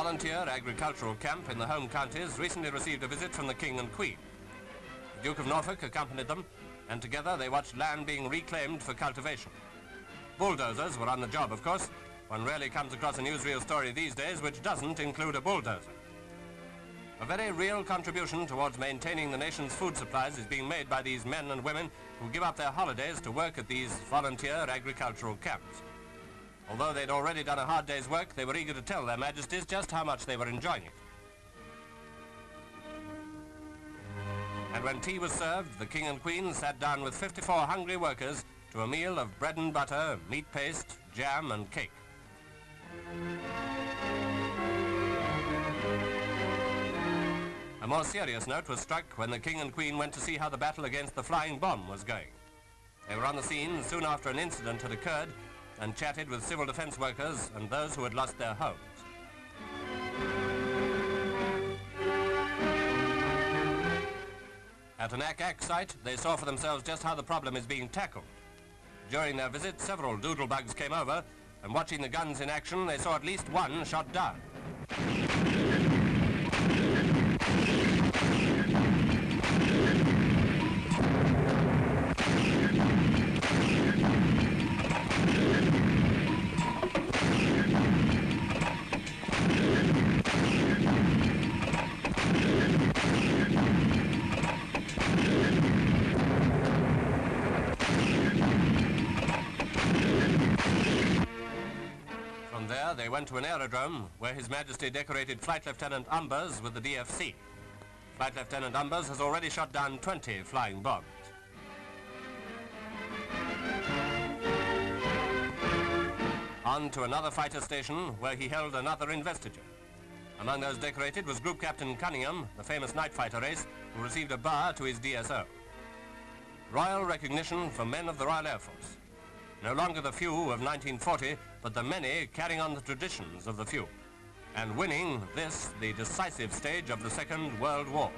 volunteer agricultural camp in the home counties recently received a visit from the King and Queen. The Duke of Norfolk accompanied them, and together they watched land being reclaimed for cultivation. Bulldozers were on the job, of course. One rarely comes across a newsreel story these days which doesn't include a bulldozer. A very real contribution towards maintaining the nation's food supplies is being made by these men and women who give up their holidays to work at these volunteer agricultural camps. Although they'd already done a hard day's work, they were eager to tell their Majesties just how much they were enjoying it. And when tea was served, the King and Queen sat down with 54 hungry workers to a meal of bread and butter, meat paste, jam and cake. A more serious note was struck when the King and Queen went to see how the battle against the flying bomb was going. They were on the scene soon after an incident had occurred and chatted with civil defense workers and those who had lost their homes. At an ACAC site, they saw for themselves just how the problem is being tackled. During their visit, several doodlebugs came over, and watching the guns in action, they saw at least one shot down. From there, they went to an aerodrome where His Majesty decorated Flight Lieutenant Umbers with the DFC. Flight Lieutenant Umbers has already shot down 20 flying bombs. On to another fighter station where he held another investiture. Among those decorated was Group Captain Cunningham, the famous night fighter ace, who received a bar to his DSO. Royal recognition for men of the Royal Air Force. No longer the few of 1940, but the many carrying on the traditions of the few, and winning this, the decisive stage of the Second World War.